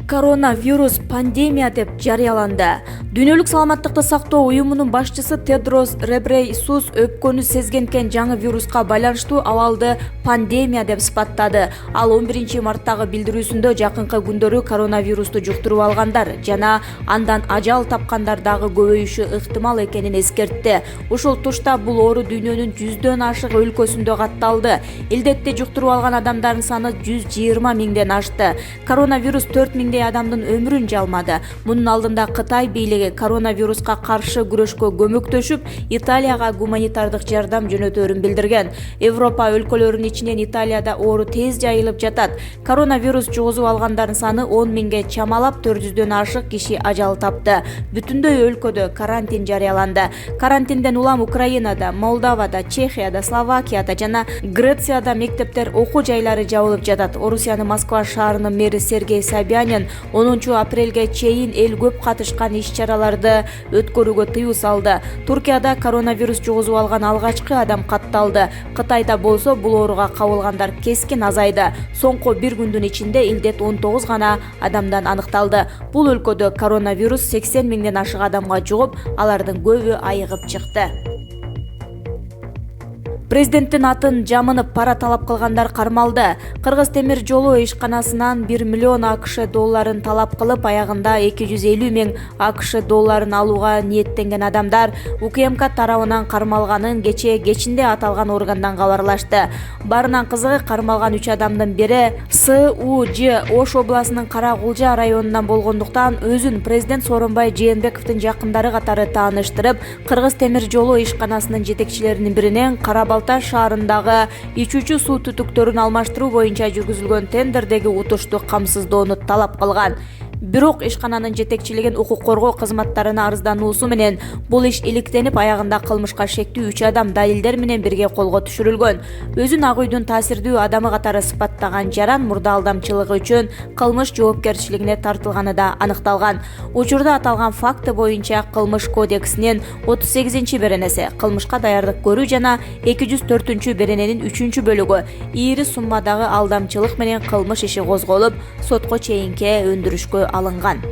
Коронавирус пандемия деп жарыяланды. Дүйнөлүк саламаттыкты сактоо уюмунун башчысы Тедрос Гебрейесус өпкөнү сезгенкен жаңы вируска байланыштуу абалды пандемия деп сыпаттады. Ал 11 марттагы билдирүүсүндө жакынкы күндөрү коронавирусту жуктуруп алгандар жана андан ажал тапкандар дагы көбөйүшү ыктымал экенин эскертти. Ушул тушта бул оору дүйнөнүн 100дөн ашык өлкөсүндө катталды. Илдетти жуктуруп алган адамдардын саны 120 миңден ашты. Коронавирус 4 миңдей адамдын өмүрүн жалмады. Мунун алдында Кытай бийлиги коронавируска каршы күрөшкө көмөктөшүп, Италияга гуманитардык жардам жөнөтөөрүн билдирген. Европа өлкөлөрүнүн ичинен Италияда оору тез жайылып жатат. Коронавирус жугузуп алгандардын саны 10 миңге чамалап, 400дөн ашык киши ажал тапты. Бүтүндөй өлкөдө карантин жарыяланды. Карантинден улам Украинада, Молдовада, Чехияда, Словакияда жана Грецияда мектептер, окуу жайлары жабылып жатат. Орусиянын Москва шаарынын мэри Сергей Собянин 10 апрелге чейин эл көп катышкан иш-чараларды өткөрүүгө тыюу салды. Туркияда коронавирус жугузуп алган алгачкы адам катталды. Кытайда болсо бул ооруга кабылгандар кескин азайды. Соңку бир күндүн ичинде илдет 19 гана адамдан аныкталды. Бул өлкөдө коронавирус 80 миңден ашык адамга жугуп, алардын көбү айыгып чыкты. Президенттин атын жамынып пара талап кылгандар кармалды. Кыргыз темир жолу ишканасынан 1 миллион АКШ долларын талап кылып, аягында 250 миң АКШ долларын алууга ниеттенген адамдар УКМК тарабынан кармалганын кечинде аталган органдан кабарлашты. Барынан кызыгы, кармалган 3 адамдын бири СУЖ Ош областынын Кара-Кулжа районунан болгондуктан өзүн президент Сооронбай Жээнбековдун жакындары катары тааныштырып, Кыргыз темир жолу ишканасынын жетекчилеринин биринен Карабалташ шаарындагы ичүүчү суу түтүктөрүн алмаштыруу боюнча жүргүзүлгөн тендердеги утушту камсыздоону талап кылган. Бирок ишкананын жетекчилигин укук коргоо кызматтарына арыздануусу менен бул иш иликтенип, аягында кылмышка шектүү 3 адам далилдер менен бирге колго түшүрүлгөн. Өзүн ак үйдүн таасирдүү адамы катары сыпаттаган жаран мурда алдамчылыгы үчүн кылмыш жоопкерчилигине тартылганы да аныкталган. Учурда аталган факты боюнча Кылмыш кодексинин 38-беренеси, кылмышка даярдык көрүү жана 204-берененин 3-бөлүгү ийри суммадагы алдамчылык менен кылмыш иши козголуп, сотко чейинки өндүрүшкө алынган.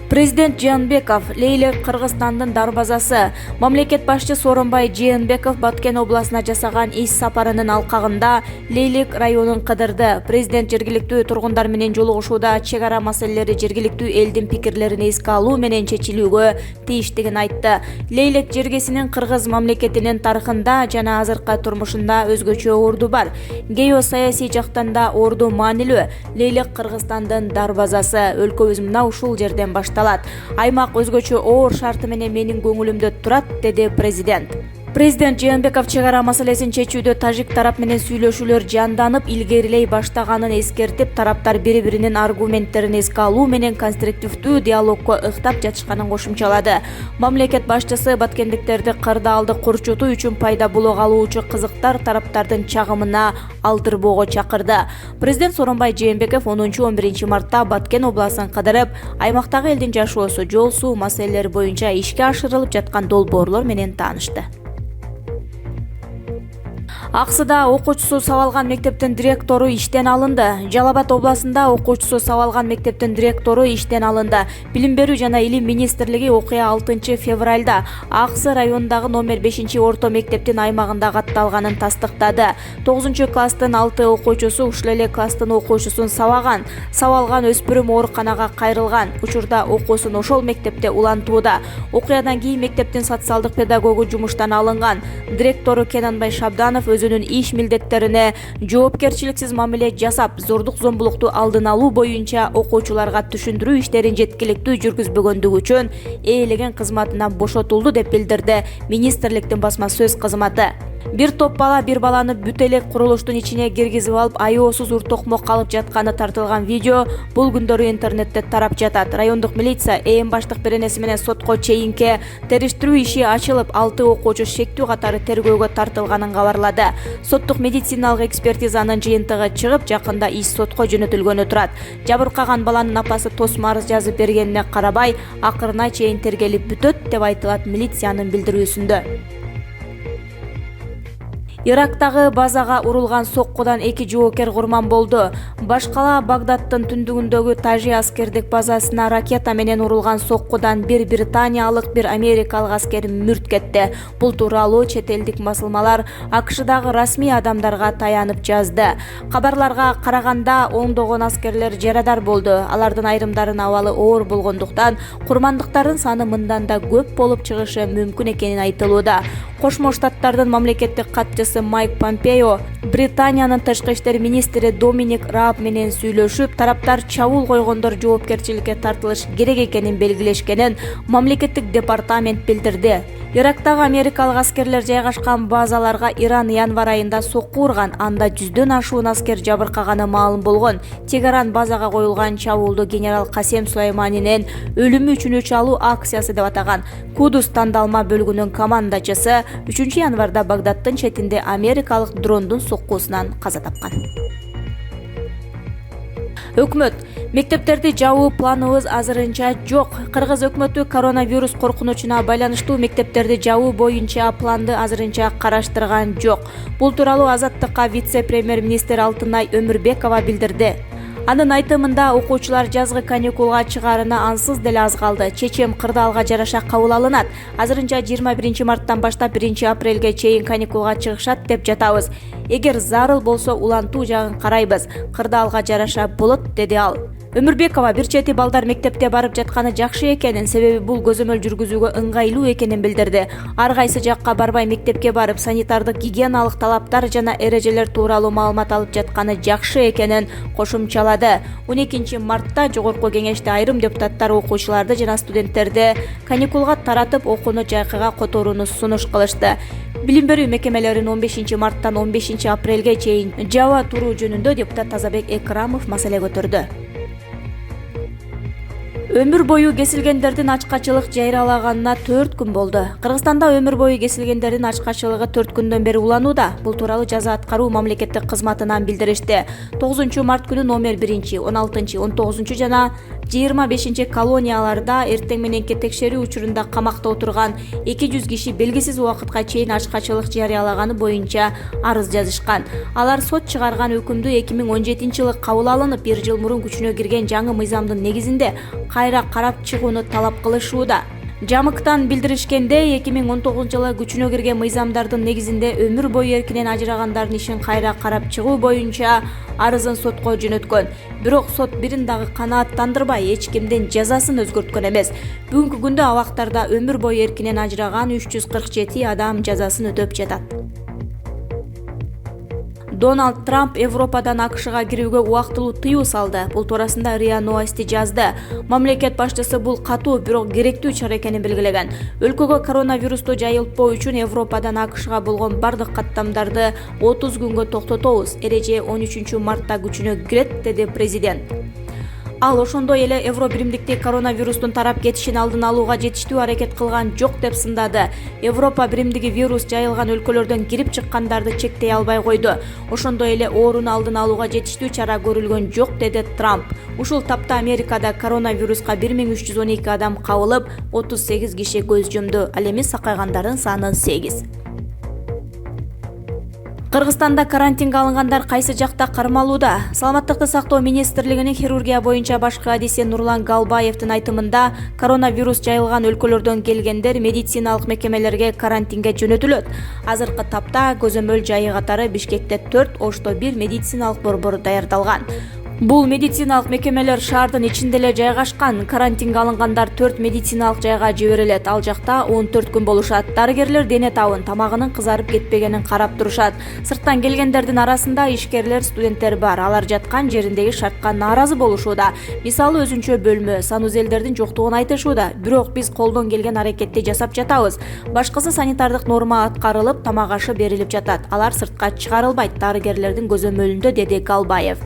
Президент Жээнбеков Лейлек Кыргызстандын дарбазасы. Мамлекет башчы Сооронбай Жээнбеков Баткен областына жасаган иш сапарынын алкагында Лейлек районун кыдырды. Президент жергиликтүү тургундар менен жолугушууда чек ара маселелери жергиликтүү элдин пикирлерин эске алуу менен чечилүүгө тийиштигин айтты. Лейлек жергесинин Кыргыз мамлекетинин тарыхында жана азыркы турмушунда өзгөчө орду бар. Геосаясий жактан да орду маанилүү. Лейлек Кыргызстандын дарбазасы. Өлкөбүз мына ушул жерден башталат. Аймак өзгөчө оор шарты менен менин көңүлүмдө турат, деди президент. Президент Жээнбеков чек ара маселесин чечүүдө тажик тарап менен сүйлөшүүлөр жанданып, илгерилей баштаганын эскертип, тараптар бири-биринин аргументтерин эске алуу менен конструктивдүү диалогко ыктап жатышканын кошумчалады. Мамлекет башчысы баткендиктерди кырдаалды курчутуу үчүн пайда боло калуучу кызыктар тараптардын чагымына алдырбоого чакырды. Президент Сооронбай Жээнбеков 10-11 мартта Баткен областын кыдырып, аймактагы элдин жашоосу, жол суу маселелери боюнча ишке ашырылып жаткан долбоорлор менен таанышты. Аксыда окуучусу сабалган мектептин директору иштен алынды. Жалал Абад областында окуучусу сабалган мектептин директору иштен алынды. Билим берүү жана илим министрлиги окуя 6 февралда Аксы районундагы номер 5 орто мектептин аймагында катталганын тастыктады. 9 класстын 6 окуучусу ушул эле класстын окуучусун сабаган. Сабалган өспүрүм ооруканага кайрылган. Учурда окуусун ошол мектепте улантууда. Окуядан кийин мектептин социалдык педагогу жумуштан алынган. Директору Кенанбай Шабданов өзүнүн иш милдеттерине жоопкерчиликсиз мамиле жасап, зордук зомбулукту алдын алуу боюнча окуучуларга түшүндүрүү иштерин жеткиликтүү жүргүзбөгөндүгү үчүн ээлеген кызматынан бошотулду деп билдирди министрликтин басма сөз кызматы. Бир топ бала бир баланы бүт элек курулуштун ичине киргизип алып, аеосуз уртокмо калып жатканы тартылган видео бул күндөрү интернетте тарап жатат. Райондук милиция ээн баштык беренеси менен сотко чейинки териштирүү иши ачылып, 6 окуучу шектүү катары тергөөгө тартылганын кабарлады. Соттук медициналык экспертизанын жыйынтыгы чыгып, жакында иш сотко жөнөтүлгөнү турат. Жабыркаган баланын апасы тосмо арыз жазып бергенине карабай, акырына чейин тергелип бүтөт деп айтылат милициянын билдирүүсүндө. Ирактагы базага урулган соккудан 2 жоокер курман болду. Баш кала Багдаддын түндүгүндөгү Тажи аскердик базасына ракета менен урулган соккудан бир британиялык, бир америкалык аскер мүрт кетти. Бул тууралуу чет элдик басылмалар АКШдагы расмий адамдарга таянып жазды. Кабарларга караганда ондогон аскерлер жарадар болду. Алардын айрымдарынын абалы оор болгондуктан курмандыктардын саны мындан да көп болуп чыгышы мүмкүн экени айтылууда. Кошмо Штаттардын мамлекеттик катчысы Майк Помпео Британиянын тышкы иштер министри Доминик Рааб менен сүйлөшүп, тараптар чабуул койгондор жоопкерчиликке тартылыш керек экенин белгилешкенин мамлекеттик департамент билдирди. Ирактагы америкалык аскерлер жайгашкан базаларга Иран январ айында сокку урган, анда 100дөн ашуун аскер жабыркаганы маалым болгон. Тегеран базага коюлган чабуулду генерал Касем Сулайманинин өлүмү үчүн өч алуу акциясы деп атаган. Кудус тандалма бөлүгүнүн командачысы 3 январда Багдаддын четинде америкалык дрондун соккусунан каза тапкан. Өкмөт мектептерди жабуу планыбыз азырынча жок. Кыргыз өкмөтү коронавирус коркунучуна байланыштуу мектептерди жабуу боюнча планды азырынча караштырган жок. Бул тууралуу Азаттыкка вице-премьер-министр Алтынай Өмүрбекова билдирди. Анын айтымында окуучулар жазгы каникулга чыгаарына ансыз деле аз калды. Чечим кырдаалга жараша кабыл алынат. Азырынча 21 марттан баштап 1 апрелге чейин каникулга чыгышат деп жатабыз. Эгер зарыл болсо улантуу жагын карайбыз. Кырдаалга жараша болот, деди ал. Өмүрбекова бир чети балдар мектепте барып жатканы жакшы экенин, себеби бул көзөмөл жүргүзүүгө ыңгайлуу экенин билдирди. Ар кайсы жакка барбай мектепке барып санитардык гигиеналык талаптар жана эрежелер тууралуу маалымат алып жатканы жакшы экенин кошумчалады. 12 мартта жогорку кеңеште айрым депутаттар окуучуларды жана студенттерди каникулга таратып окууну жайкыга которууну сунуш кылышты. Билим берүү мекемелерин 15 марттан 15 апрелге чейин жаба туруу жөнүндө депутат Тазабек Экрамов маселе көтөрдү. Өмүр бою кесилгендердин ачкачылык жарыялаганына 4 күн болду. Кыргызстанда өмүр бою кесилгендердин ачкачылыгы 4 күндөн бери уланууда. Бул тууралуу жаза аткаруу мамлекеттик кызматынан билдиришти. 9 март күнү номер 1, 16, 19 жана 25 колонияларда эртең мененки текшерүү учурунда камакта отурган 200 киши белгисиз убакытка чейин ачкачылык жарыялаганы боюнча арыз жазышкан. Алар сот чыгарган өкүмдү 2017-жылы кабыл алынып, 1 жыл мурун күчүнө кирген жаңы мыйзамдын негизинде кайра карап чыгууну талап кылышууда. Жамыктан билдиришкендей, 2019-жылы күчүнө кирген мыйзамдардын негизинде өмүр бою эркинен ажырагандардын ишин кайра карап чыгуу боюнча арызын сотко жөнөткөн. Бирок сот бирин дагы канааттандырбай эч кимдин жазасын өзгөрткөн эмес. Бүгүнкү күндө абактарда өмүр бою эркинен ажыраган 347 адам жазасын өтөп жатат. Дональд Трамп Европадан АКШга кирүүгө убактылуу тыюу салды. Бул туурасында РИА Новости жазды. Мамлекет башчысы бул катуу, бирок керектүү чара экенин белгилеген. Өлкөгө коронавирусту жайылтпоо үчүн Европадан АКШга болгон бардык каттамдарды 30 күнгө токтотобуз. Эреже 13 мартта күчүнө кирет, деди президент. Ал ошондой эле Евро биримдикти коронавирустун тарап кетишин алдын алууга жетиштүү аракет кылган жок деп сындады. Европа биримдиги вирус жайылган өлкөлөрдөн кирип чыккандарды чектей албай койду. Ошондой эле ооруну алдын алууга жетиштүү чара көрүлгөн жок, деди Трамп. Ушул тапта Америкада коронавируска 1312 адам кабылып, 38 киши көз жумду. Ал эми сакайгандардын саны 8. Кыргызстанда карантинге алынгандар кайсы жакта кармалууда? Саламаттыкты сактоо министрлигинин хирургия боюнча башкы адиси Нурлан Галбаевдин айтымында, коронавирус жайылган өлкөлөрдөн келгендер медициналык мекемелерге карантинге жөнөтүлөт. Азыркы тапта көзөмөл жайы катары Бишкекте 4, Ошто 1 медициналык борбор даярдалган. Бул медициналык мекемелер шаардын ичинде эле жайгашкан. Карантинге алынгандар 4 медициналык жайга жиберилет. Ал жакта 14 күн болушат. Дарыгерлер дене табын, тамагынын кызарып кетпегенин карап турушат. Сырттан келгендердин арасында ишкерлер, студенттер бар. Алар жаткан жериндеги шартка нааразы болушууда. Мисалы өзүнчө бөлмө, санузелдердин жоктугун айтышууда. Бирок биз колдон келген аракетти жасап жатабыз. Башкысы санитардык норма аткарылып, тамак ашы берилип жатат. Алар сыртка чыгарылбайт дарыгерлердин көзөмөлүндө, деди Галбаев.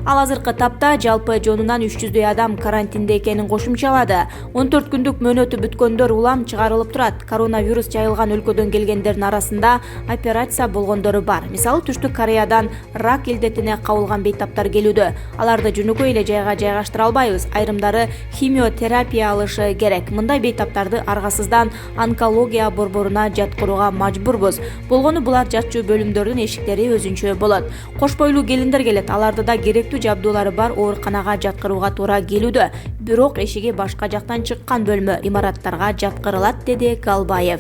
Ал азыркы тапта жалпы жонунан 300 адам карантинде экенин кошумчалады. 14 күндүк мөөнөтү бүткөндөр улам чыгарылып турат. Коронавирус жайылган өлкөдөн келгендердин арасында операция болгондору бар. Мисалы Түштүк Кореядан рак илдетине кабылган бейтаптар келүүдө. Аларды жөнөкөй эле жайга жайгаштыра албайбыз. Айрымдары химиотерапия алышы керек. Мындай бейтаптарды аргасыздан онкология борборуна жаткырууга мажбурбуз. Болгону булар жатчу бөлүмдөрдүн эшиктери өзүнчө болот. Кош бойлуу келиндер келет. Аларды да керектүү жабдуулары бар ооруканага жаткырууга туура келүүдө. Бирок эшиги башка жактан чыккан бөлмө имараттарга жаткырылат, деди Калбаев.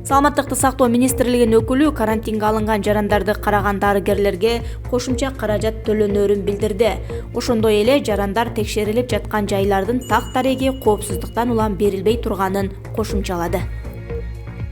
Саламаттыкты сактоо министрлигинин өкүлү карантинге алынган жарандарды караган дарыгерлерге кошумча каражат төлөнөрүн билдирди. Ошондой эле жарандар текшерилип жаткан жайлардын так дареги коопсуздуктан улам берилбей турганын кошумчалады.